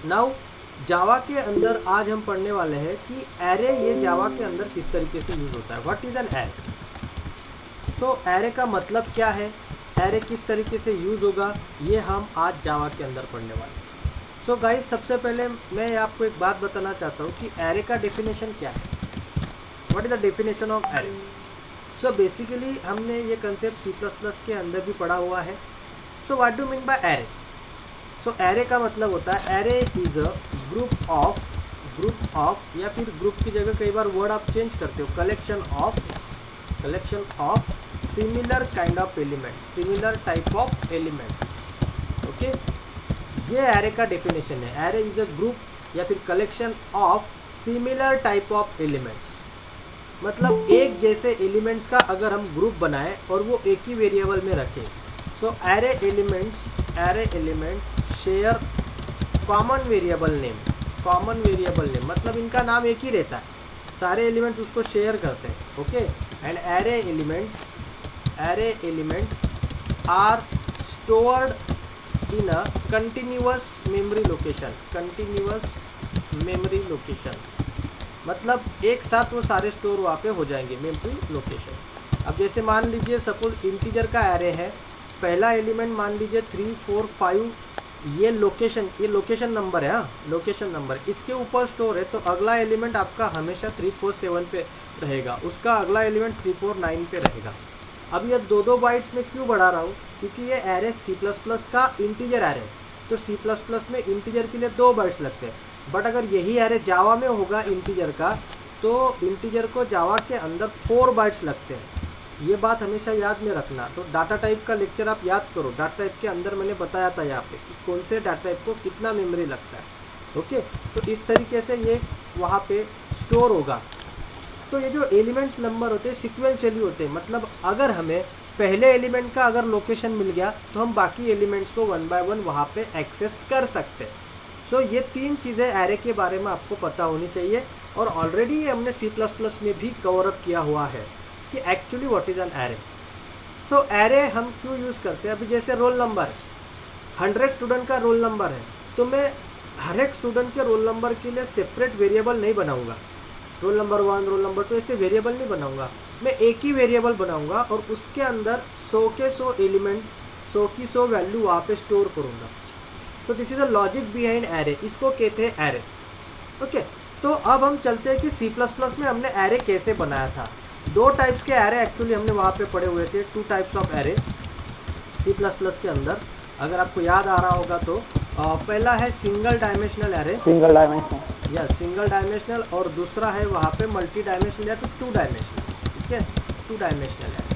Now जावा के अंदर आज हम पढ़ने वाले हैं कि एरे ये जावा के अंदर किस तरीके से यूज़ होता है। What is an array? So array का मतलब क्या है, एरे किस तरीके से यूज़ होगा, ये हम आज जावा के अंदर पढ़ने वाले हैं। सो गाइस, सबसे पहले मैं आपको एक बात बताना चाहता हूँ कि एरे का डेफिनेशन क्या है। What is the definition of array? So basically हमने ये कंसेप्ट C++ के अंदर भी पढ़ा हुआ है। So what do mean by array? So array का मतलब होता है, array is a group of या फिर ग्रुप की जगह कई बार वर्ड आप चेंज करते हो, collection of similar kind of elements, similar type of elements. Okay, ये एरे का डेफिनेशन है। एरे इज अ ग्रुप या फिर collection of similar type of elements. मतलब एक जैसे एलिमेंट्स का अगर हम ग्रुप बनाएं और वो एक ही वेरिएबल में रखें, so array elements share common variable name. मतलब इनका नाम एक ही रहता है, सारे एलिमेंट्स उसको शेयर करते हैं। Okay, and array elements are stored in a continuous memory location. मतलब एक साथ वो सारे स्टोर वहाँ पे हो जाएंगे मेमोरी लोकेशन। अब जैसे मान लीजिए सपोज इंटीजर का एरे है, पहला एलिमेंट मान लीजिए 3, 4, 5, ये लोकेशन नंबर है। हाँ, लोकेशन नंबर इसके ऊपर स्टोर है, तो अगला एलिमेंट आपका हमेशा 3, 4, 7 पे रहेगा, उसका अगला एलिमेंट 3, 4, 9 पे रहेगा। अब ये दो बाइट्स में क्यों बढ़ा रहा हूँ, क्योंकि ये एरे C++ का इंटीजर एरे है, तो C++ में इंटीजर के लिए 2 बाइट्स लगते हैं। बट अगर यही एरे जावा में होगा इंटीजर का, तो इंटीजर को जावा के अंदर 4 बाइट्स लगते हैं। ये बात हमेशा याद में रखना। तो डाटा टाइप का लेक्चर आप याद करो, डाटा टाइप के अंदर मैंने बताया था यहाँ पे कि कौन से डाटा टाइप को कितना मेमोरी लगता है। ओके, तो इस तरीके से ये वहाँ पे स्टोर होगा। तो ये जो एलिमेंट्स नंबर होते हैं सिक्वेंशियली होते हैं, मतलब अगर हमें पहले एलिमेंट का अगर लोकेशन मिल गया तो हम बाकी एलिमेंट्स को 1 बाय 1 वहाँ पे एक्सेस कर सकते हैं। सो ये 3 चीज़ें एरे के बारे में आपको पता होनी चाहिए, और ऑलरेडी ये हमने C++ में भी कवर अप किया हुआ है कि actually what is an array. So array हम क्यों यूज़ करते हैं? अभी जैसे रोल नंबर 100 स्टूडेंट का रोल नंबर है, तो मैं हर एक स्टूडेंट के रोल नंबर के लिए सेपरेट वेरिएबल नहीं बनाऊंगा, रोल नंबर 1, रोल नंबर 2 ऐसे वेरिएबल नहीं बनाऊंगा। मैं एक ही वेरिएबल बनाऊंगा और उसके अंदर 100 के 100 एलिमेंट, 100 की 100 वैल्यू वहाँ पे स्टोर करूँगा। So this is a logic behind array, इसको कहते हैं एरे। ओके, तो अब हम चलते हैं कि C++ में हमने एरे कैसे बनाया था। 2 टाइप्स के एरे एक्चुअली हमने वहाँ पे पढ़े हुए थे, 2 टाइप्स ऑफ एरे C++ के अंदर। अगर आपको याद आ रहा होगा तो पहला है single dimensional array, single dimensional, और दूसरा है वहाँ पे मल्टी डायमेंशनल या फिर 2 डायमेंशनल। ठीक है, 2 डायमेंशनल एरे।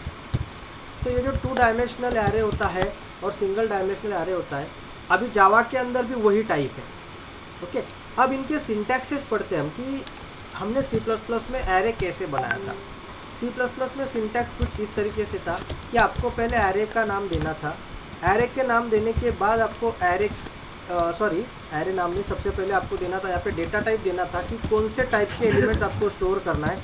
तो ये जो 2 डायमेंशनल एरे होता है और सिंगल डायमेंशनल एरे होता है, अभी जावा के अंदर भी वही टाइप है। ओके, अब इनके सिंटैक्सेस पढ़ते हैं हम कि हमने C++ में एरे कैसे बनाया था। C++ में सिंटैक्स कुछ इस तरीके से था कि आपको पहले एरे का नाम देना था, एरे के नाम देने के बाद आपको एरे नाम नहीं, सबसे पहले आपको देना था यहाँ पे डेटा टाइप देना था कि कौन से टाइप के एलिमेंट्स आपको स्टोर करना है।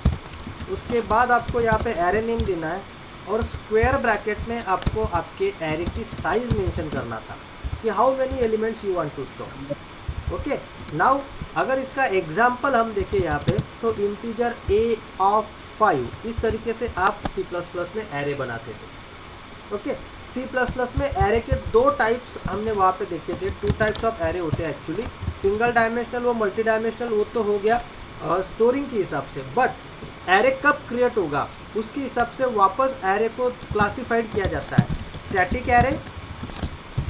उसके बाद आपको यहाँ पे एरे नेम देना है, और स्क्वायर ब्रैकेट में आपको आपके एरे की साइज मेंशन करना था कि how many elements you want to store. Okay, now अगर इसका एग्जाम्पल हम देखें यहाँ पे, तो इंटीजर a ऑफ 5, इस तरीके से आप C++ में एरे बनाते थे। ओके, C++ में एरे के 2 टाइप्स हमने वहाँ पे देखे थे। 2 टाइप्स ऑफ एरे होते हैं एक्चुअली, सिंगल डायमेंशनल वो मल्टी डायमेंशनल, वो तो हो गया स्टोरिंग के हिसाब से। बट एरे कब क्रिएट होगा उसके हिसाब से वापस एरे को क्लासीफाइड किया जाता है, static array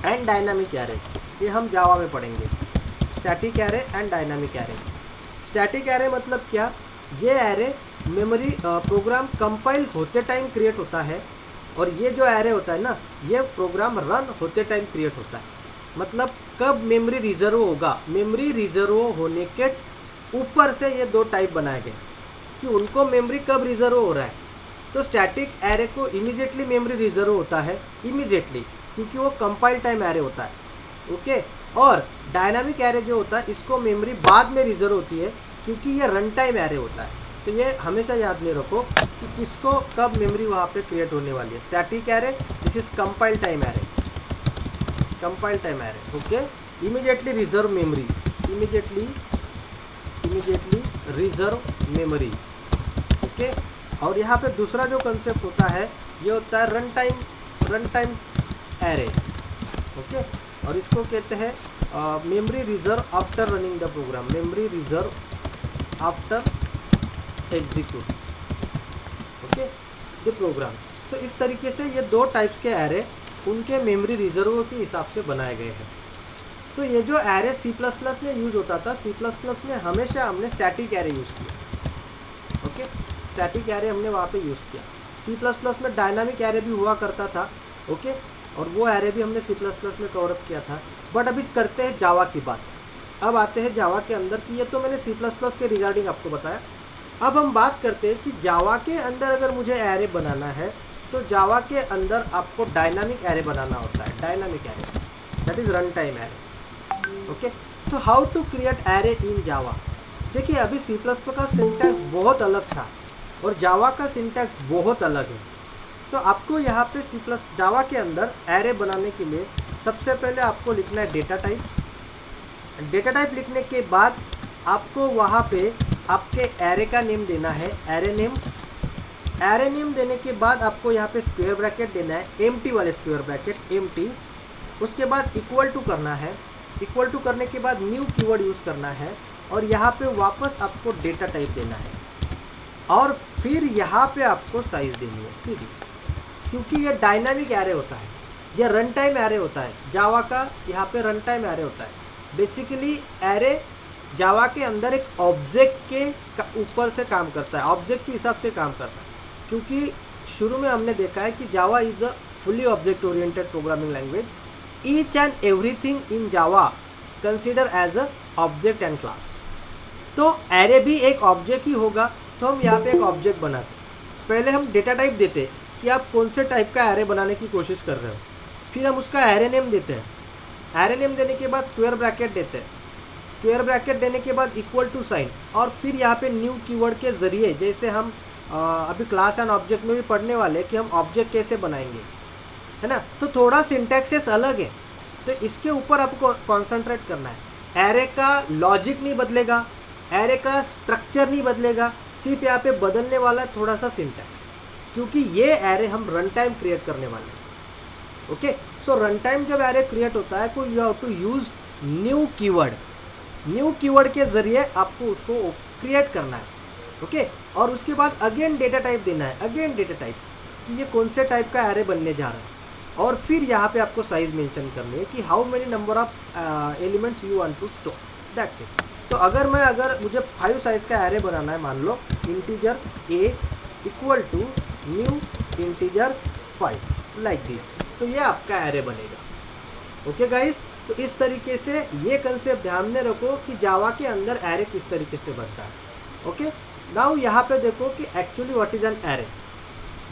and dynamic array. ये हम जावा में पढ़ेंगे, static array and dynamic array. Static array मतलब क्या? ये एरे मेमोरी प्रोग्राम कंपाइल होते टाइम क्रिएट होता है, और ये जो एरे होता है ना, ये प्रोग्राम रन होते टाइम क्रिएट होता है। मतलब कब मेमोरी रिजर्व होगा, मेमोरी रिजर्व होने के ऊपर से ये 2 टाइप बनाए गए कि उनको मेमोरी कब रिजर्व हो रहा है। तो स्टैटिक एरे को इमीडिएटली मेमोरी रिजर्व होता है, इमीडिएटली, क्योंकि वो कंपाइल टाइम एरे होता है। ओके, और डायनामिक एरे जो होता है इसको मेमोरी बाद में रिजर्व होती है, क्योंकि ये रन टाइम एरे होता है। तो ये हमेशा याद में रखो कि किसको कब मेमोरी वहाँ पे क्रिएट होने वाली है। Static array, this is compile time array, okay, immediately reserve memory, immediately reserve memory. Okay, और यहाँ पे दूसरा जो कंसेप्ट होता है ये होता है रन टाइम एरे। ओके, और इसको कहते हैं memory reserve after running the program, memory reserve after execute okay the program. So इस तरीके से ये दो टाइप्स के एरे उनके मेमोरी रिजर्व के हिसाब से बनाए गए हैं। तो ये जो एरे C++ में यूज होता था, C++ में हमेशा हमने स्टैटिक एरे यूज़ किया। ओके, स्टैटिक एरे हमने वहाँ पे यूज़ किया। C++ में डायनामिक एरे भी हुआ करता था। ओके, और वो एरे भी हमने C++ में कवर अप किया था। बट अभी करते हैं जावा की बात। अब आते हैं जावा के अंदर की, ये तो मैंने C++ के रिगार्डिंग आपको बताया। अब हम बात करते हैं कि जावा के अंदर अगर मुझे एरे बनाना है तो जावा के अंदर आपको डायनामिक एरे बनाना होता है। Dynamic array that is run time array. Okay, so how to create array in Java. देखिए, अभी C++ का सिंटैक्स बहुत अलग था और जावा का सिंटैक्स बहुत अलग है। तो आपको यहाँ पे जावा के अंदर एरे बनाने के लिए सबसे पहले आपको लिखना है डेटा टाइप। डेटा टाइप लिखने के बाद आपको वहाँ पे आपके एरे का नेम देना है, एरे नेम। एरे नेम देने के बाद आपको यहाँ पे स्क्वायर ब्रैकेट देना है, एम्प्टी वाले स्क्वायर ब्रैकेट, एम्प्टी। उसके बाद इक्वल टू करना है। इक्वल टू करने के बाद न्यू कीवर्ड यूज़ करना है और यहाँ पे वापस आपको डेटा टाइप देना है और फिर यहाँ पे आपको साइज देनी है सीरीज, क्योंकि ये डायनामिक एरे होता है, यह रन टाइम एरे होता है। जावा का यहाँ पे रन टाइम एरे होता है। बेसिकली एरे जावा के अंदर एक ऑब्जेक्ट के ऊपर से काम करता है, ऑब्जेक्ट के हिसाब से काम करता है, क्योंकि शुरू में हमने देखा है कि Java is a fully object oriented programming language. Each and everything in Java consider as a object and class. तो एरे भी एक ऑब्जेक्ट ही होगा, तो हम यहाँ पे एक ऑब्जेक्ट बनाते। पहले हम डेटा टाइप देते कि आप कौन से टाइप का एरे बनाने की कोशिश कर रहे हो, फिर हम उसका एरे नेम देते हैं। एरे नेम देने के बाद स्क्वायर ब्रैकेट देते हैं। स्क्वायर ब्रैकेट देने के बाद इक्वल टू साइन और फिर यहाँ पे न्यू कीवर्ड के ज़रिए, जैसे हम अभी क्लास एंड ऑब्जेक्ट में भी पढ़ने वाले कि हम ऑब्जेक्ट कैसे बनाएंगे, है ना। तो थोड़ा सिंटैक्सेस अलग है, तो इसके ऊपर आपको कॉन्सेंट्रेट करना है। एरे का लॉजिक नहीं बदलेगा, एरे का स्ट्रक्चर नहीं बदलेगा, सिर्फ यहाँ पे बदलने वाला थोड़ा सा सिंटैक्स, क्योंकि ये एरे हम रन टाइम क्रिएट करने वाले हैं। ओके, सो रन टाइम जब एरे क्रिएट होता है तो you have to use new keyword. New keyword के ज़रिए आपको उसको क्रिएट करना है। ओके, और उसके बाद अगेन डेटा टाइप देना है, अगेन डेटा टाइप कि ये कौन से टाइप का एरे बनने जा रहा है, और फिर यहाँ पे आपको साइज मेंशन करनी है कि how many number of elements you want to store, that's it. तो अगर मुझे 5 साइज़ का एरे बनाना है, मान लो integer a equal to new integer 5 like this, तो ये आपका एरे बनेगा। ओके गाइस, तो इस तरीके से ये कंसेप्ट ध्यान में रखो कि जावा के अंदर एरे किस तरीके से बनता है। ओके, नाउ यहाँ पे देखो कि actually what is an array.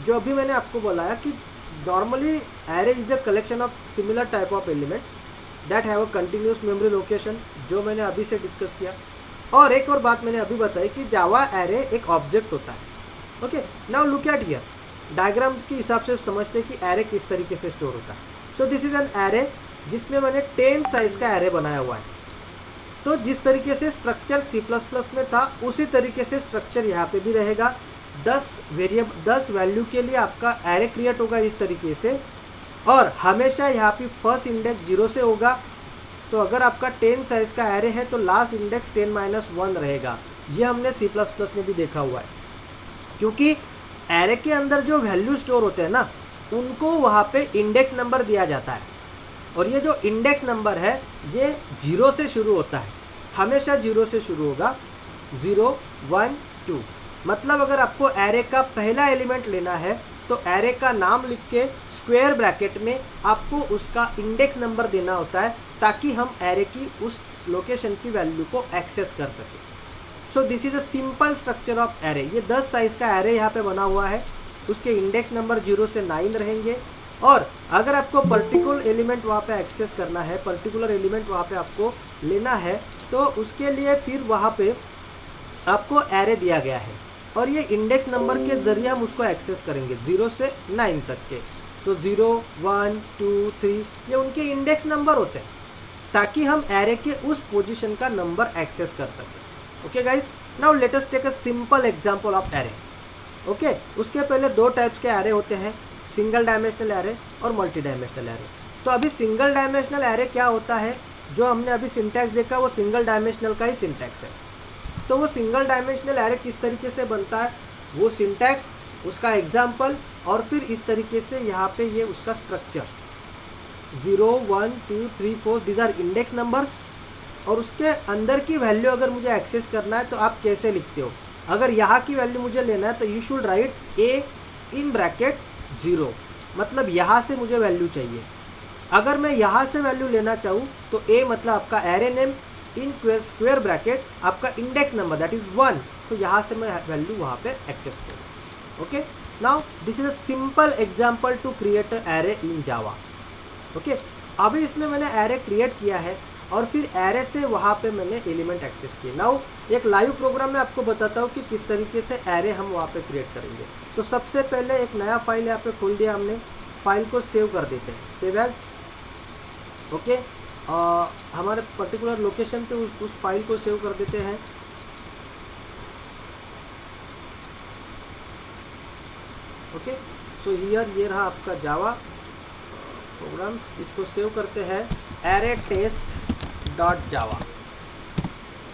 जो अभी मैंने आपको बोला कि normally array is a collection of similar type of elements that have a continuous memory location, जो मैंने अभी से डिस्कस किया। और एक और बात मैंने अभी बताई कि जावा एरे एक ऑब्जेक्ट होता है। Okay, now look at here, diagram के हिसाब से समझते हैं कि एरे किस तरीके से स्टोर होता है। So this is an array जिसमें मैंने 10 साइज का एरे बनाया हुआ है। तो जिस तरीके से स्ट्रक्चर C++ में था उसी तरीके से स्ट्रक्चर यहाँ पे भी रहेगा। 10 वैल्यू के लिए आपका एरे क्रिएट होगा इस तरीके से, और हमेशा यहाँ पे फर्स्ट इंडेक्स 0 से होगा। तो अगर आपका 10 साइज का एरे है तो लास्ट इंडेक्स 10-1 रहेगा। ये हमने C++ में भी देखा हुआ है, क्योंकि एरे के अंदर जो वैल्यू स्टोर होते हैं ना, उनको वहाँ पे इंडेक्स नंबर दिया जाता है, और ये जो इंडेक्स नंबर है ये 0 से शुरू होता है, हमेशा 0 से शुरू होगा, 0, 1, 2। मतलब अगर आपको एरे का पहला एलिमेंट लेना है तो एरे का नाम लिख के स्क्वायर ब्रैकेट में आपको उसका इंडेक्स नंबर देना होता है, ताकि हम एरे की उस लोकेशन की वैल्यू को एक्सेस कर सकें। So this is a simple structure of array. ये 10 साइज का एरे यहाँ पे बना हुआ है, उसके इंडेक्स नंबर 0 से 9 रहेंगे। और अगर आपको पर्टिकुलर एलिमेंट वहाँ पे एक्सेस करना है, पर्टिकुलर एलिमेंट वहाँ पे आपको लेना है, तो उसके लिए फिर वहाँ पे आपको एरे दिया गया है, और ये इंडेक्स नंबर के ज़रिए हम उसको एक्सेस करेंगे 0 से 9 तक के। सो 0, 1, 2, 3 ये उनके इंडेक्स नंबर होते हैं। ताकि हम एरे के उस पोजीशन का नंबर एक्सेस कर सकें। Okay guys, now let us take a simple example of array. Okay, उसके पहले दो टाइप्स के एरे होते हैं, सिंगल डायमेंशनल एरे और मल्टी डायमेंशनल एरे। तो अभी सिंगल डायमेंशनल एरे क्या होता है, जो हमने अभी सिंटैक्स देखा वो सिंगल डायमेंशनल का ही सिंटैक्स है। तो वो सिंगल डायमेंशनल एरे किस तरीके से बनता है, वो सिंटैक्स, उसका एग्जाम्पल, और फिर इस तरीके से यहाँ पे ये उसका structure 0 1 2 3 4 these are index numbers, और उसके अंदर की वैल्यू अगर मुझे एक्सेस करना है तो आप कैसे लिखते हो। अगर यहाँ की वैल्यू मुझे लेना है तो you should write A in bracket 0, मतलब यहाँ से मुझे वैल्यू चाहिए। अगर मैं यहाँ से वैल्यू लेना चाहूँ तो ए मतलब आपका array name in square bracket आपका इंडेक्स नंबर दैट इज़ 1, तो यहाँ से मैं वैल्यू वहाँ पे एक्सेस करूँ। Okay, now this is a simple example to create a array in Java. Okay, अभी इसमें मैंने एरे क्रिएट किया है और फिर एरे से वहाँ पे मैंने एलिमेंट एक्सेस किए। नाउ एक लाइव प्रोग्राम में आपको बताता हूँ कि किस तरीके से एरे हम वहाँ पे क्रिएट करेंगे। सो सबसे पहले एक नया फाइल यहाँ पे खोल दिया हमने, फाइल को सेव कर देते हैं, सेव एज। ओके, हमारे पर्टिकुलर लोकेशन पे उस फाइल को सेव कर देते हैं। ओके, सो हियर ये रहा आपका जावा प्रोग्राम्स, इसको सेव करते हैं एरे टेस्ट डॉट जावा।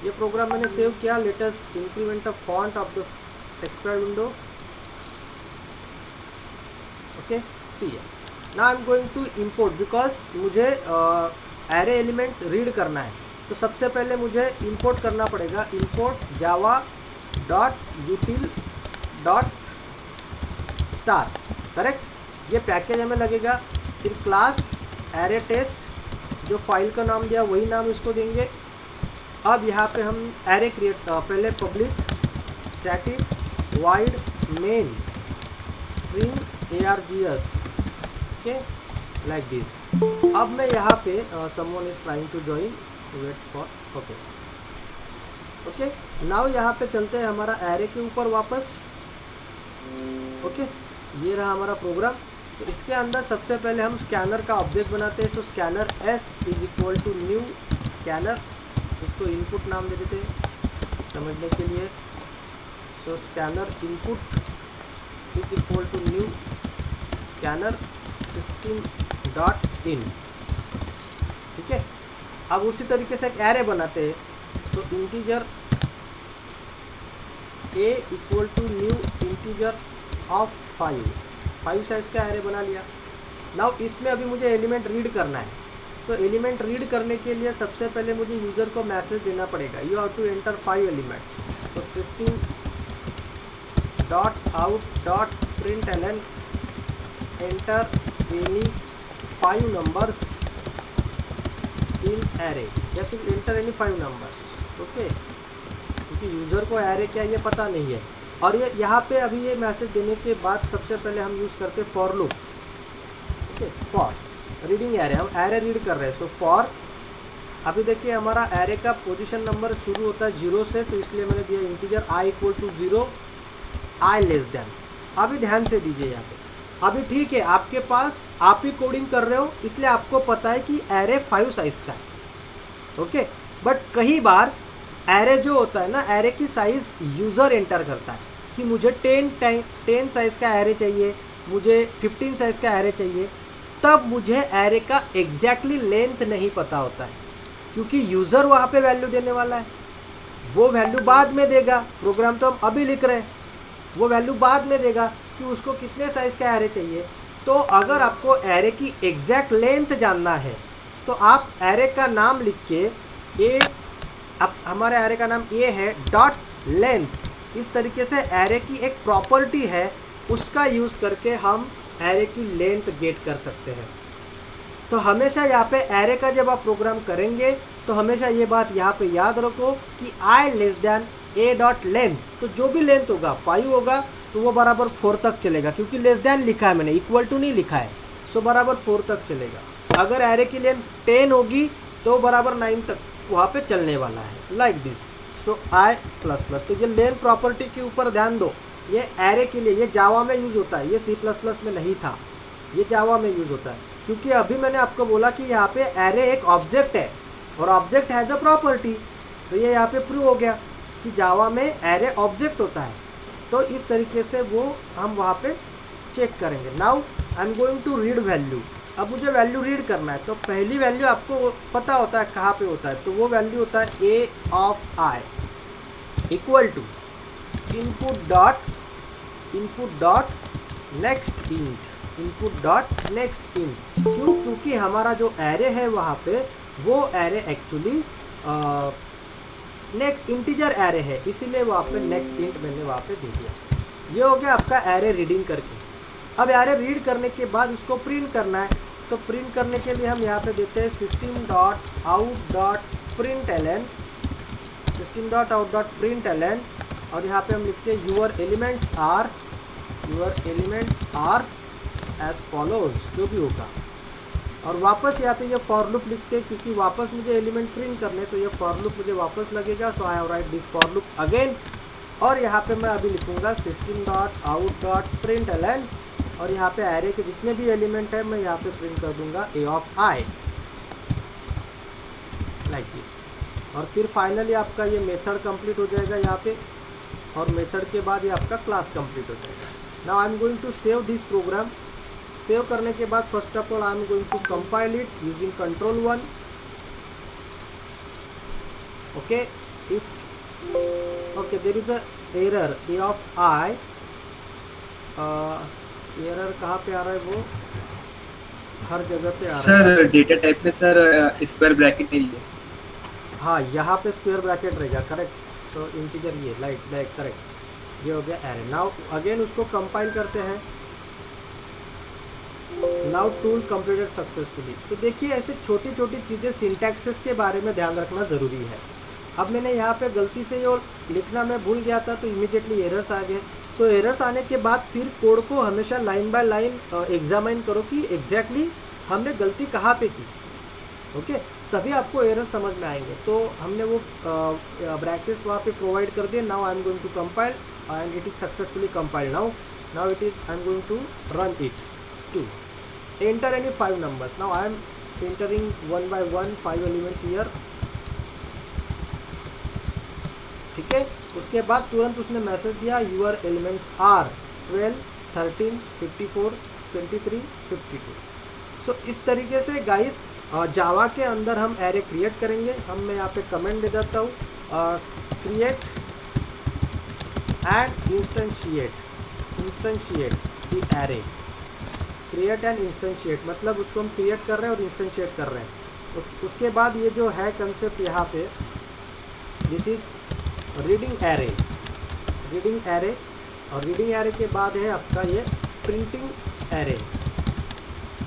ये प्रोग्राम मैंने सेव किया। Let us increment the font of the text pad window. Okay, see now I am going to import, because मुझे एरे एलिमेंट रीड करना है। तो सबसे पहले मुझे इंपोर्ट करना पड़ेगा, import Java dot util dot star, correct. ये पैकेज हमें लगेगा। फिर क्लास एरे टेस्ट, जो फाइल का नाम दिया वही नाम इसको देंगे। अब यहाँ पे हम एरे क्रिएट, पहले public static void main string args, okay, like this. अब मैं यहाँ पे someone is trying to join, wait for, okay okay. Now यहाँ पे चलते हैं हमारा एरे के ऊपर वापस। ओके, ये रहा हमारा प्रोग्राम। तो इसके अंदर सबसे पहले हम स्कैनर का ऑब्जेक्ट बनाते हैं। So scanner S is equal to new scanner, इसको इनपुट नाम दे देते हैं समझने के लिए। So scanner input is equal to new scanner system dot in, ठीक है। अब उसी तरीके से एक एरे बनाते हैं। So integer A equal to new integer of 5 size का एरे बना लिया। नाउ इसमें अभी मुझे एलिमेंट रीड करना है। तो एलिमेंट रीड करने के लिए सबसे पहले मुझे यूज़र को मैसेज देना पड़ेगा, you have to enter 5 elements. तो system dot out dot println enter any 5 numbers in array, या फिर एंटर एनी 5 नंबर्स। ओके, क्योंकि यूज़र को एरे क्या ये पता नहीं है। और ये यहाँ पे अभी ये मैसेज देने के बाद सबसे पहले हम यूज़ करते हैं for loop. Okay, for reading array, हम एरे रीड कर रहे हैं। सो फॉर, अभी देखिए हमारा एरे का पोजीशन नंबर शुरू होता है 0 से, तो इसलिए मैंने दिया integer i equal to 0, i less than. अभी ध्यान से दीजिए यहाँ पे, अभी ठीक है आपके पास, आप ही कोडिंग कर रहे हो इसलिए आपको पता है कि एरे 5 साइज का है। ओके, बट कई बार एरे जो होता है ना, एरे की साइज़ यूज़र एंटर करता है कि मुझे 10 साइज़ का एरे चाहिए, मुझे 15 साइज़ का एरे चाहिए। तब मुझे एरे का एग्जैक्टली लेंथ नहीं पता होता है, क्योंकि यूज़र वहाँ पे वैल्यू देने वाला है। वो वैल्यू बाद में देगा, प्रोग्राम तो हम अभी लिख रहे हैं, वो वैल्यू बाद में देगा कि उसको कितने साइज़ का एरे चाहिए। तो अगर आपको एरे की एग्जैक्ट लेंथ जानना है तो आप एरे का नाम लिख के, ए, अब हमारे एरे का नाम ए है, डॉट लेंथ, इस तरीके से एरे की एक प्रॉपर्टी है, उसका यूज़ करके हम एरे की लेंथ गेट कर सकते हैं। तो हमेशा यहाँ पे एरे का जब आप प्रोग्राम करेंगे तो हमेशा ये बात यहाँ पे याद रखो कि i less then A dot length, तो जो भी लेंथ होगा 5 होगा तो वो बराबर 4 तक चलेगा, क्योंकि लेस देन लिखा है मैंने, इक्वल टू नहीं लिखा है। सो बराबर 4 तक चलेगा। अगर एरे की लेंथ 10 होगी तो बराबर 9 तक वहाँ पे चलने वाला है, like this. So i plus plus, तो ये लेंथ प्रॉपर्टी के ऊपर ध्यान दो। ये एरे के लिए, ये जावा में यूज़ होता है, ये C++ में नहीं था, ये जावा में यूज़ होता है। क्योंकि अभी मैंने आपको बोला कि यहाँ पे एरे एक ऑब्जेक्ट है, और ऑब्जेक्ट हैज़ अ प्रॉपर्टी, तो ये यहाँ पे प्रूव हो गया कि जावा में एरे ऑब्जेक्ट होता है। तो इस तरीके से वो हम वहाँ पे चेक करेंगे। Now I am going to read value. अब मुझे वैल्यू रीड करना है, तो पहली वैल्यू आपको पता होता है कहाँ पे होता है, तो वो वैल्यू होता है A of I equal to input dot next int. क्यों? क्योंकि हमारा जो एरे है वहाँ पे वो एरे एक्चुअली इंटीजर एरे है, इसीलिए वहाँ पे नेक्स्ट इंट मैंने वहाँ पे दे दिया। ये हो गया आपका एरे रीडिंग करके। अब एरे रीड करने के बाद उसको प्रिंट करना है, तो प्रिंट करने के लिए हम यहाँ पे देते हैं system.out.println और यहाँ पे हम लिखते हैं your elements are as follows, जो भी होगा। और वापस यहाँ पे ये फॉर लूप लिखते हैं, क्योंकि वापस मुझे एलिमेंट प्रिंट करने, तो ये फॉर लूप मुझे वापस लगेगा। So I have write this for loop again, और यहाँ पे मैं अभी लिखूँगा system.out.println और यहाँ पे एरे के जितने भी एलिमेंट है मैं यहाँ पे प्रिंट कर दूंगा ए ऑफ आई, लाइक दिस। और फिर फाइनली आपका ये मेथड कंप्लीट हो जाएगा यहाँ पे, और मेथड के बाद ये आपका क्लास कंप्लीट हो जाएगा। Now I am going to save this program. Save करने के बाद first of all I am going to compile it using Ctrl+1। Okay, if okay there is a error A of I, error कहाँ पे आ रहा है? वो हर जगह पे आ रहा है सर। डेटा टाइप में सर स्क्वायर ब्रैकेट नहीं है। हाँ, यहाँ पे स्क्वायर ब्रैकेट रहेगा, करेक्ट। सो इंटीजर ये लाइक करेक्ट, ये हो गया एरे। नाउ अगेन उसको कंपाइल करते हैं। Now tool completed successfully. तो देखिए ऐसे छोटी छोटी चीज़ें सिंटैक्सेस के बारे में ध्यान रखना ज़रूरी है। अब मैंने यहाँ पे गलती से ये लिखना मैं भूल गया था, तो इमीडिएटली एरर्स आ गए। तो एरर्स आने के बाद फिर कोड को हमेशा लाइन बाय लाइन एग्जामिन करो कि एग्जैक्टली हमने गलती कहाँ पे की। ओके, तभी आपको एरर समझ में आएंगे। तो हमने वो ब्रैकेट्स वहाँ पे प्रोवाइड कर दिए। Now I am going to compile and it is successfully compiled. Now it is I am going to run it to enter any 5 numbers. Now I am entering 1 by 1 5 elements here, ठीक है। उसके बाद तुरंत उसने message दिया your elements are 12, 13, 54, 23, 52। सो इस तरीके से गाइस जावा के अंदर हम एरे क्रिएट करेंगे। मैं यहाँ पे कमेंट दे देता हूँ, create and instantiate the array. Create and instantiate मतलब उसको हम क्रिएट कर रहे हैं और इंस्टेंशिएट कर रहे हैं। तो उसके बाद ये जो है कंसेप्ट यहाँ पे, दिस इज रीडिंग एरे। और रीडिंग एरे के बाद है आपका ये प्रिंटिंग एरे।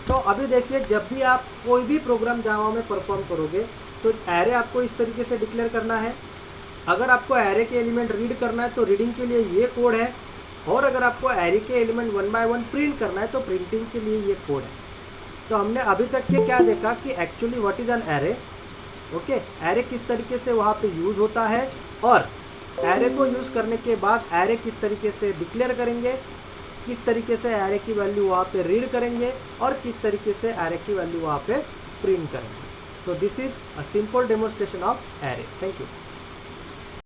तो अभी देखिए, जब भी आप कोई भी प्रोग्राम जावा में परफॉर्म करोगे तो एरे आपको इस तरीके से डिक्लेयर करना है। अगर आपको एरे के एलिमेंट रीड करना है तो रीडिंग के लिए ये कोड है, और अगर आपको एरे के एलिमेंट 1 by 1 प्रिंट करना है तो प्रिंटिंग के लिए ये कोड है। तो हमने अभी तक के क्या देखा कि actually what is an array. Okay, array किस तरीके से वहाँ पे यूज़ होता है, और एरे को यूज़ करने के बाद एरे किस तरीके से डिक्लेयर करेंगे, किस तरीके से एरे की वैल्यू वहाँ पे रीड करेंगे, और किस तरीके से एरे की वैल्यू वहाँ पे प्रिंट करेंगे। So this is a simple demonstration of array. Thank you.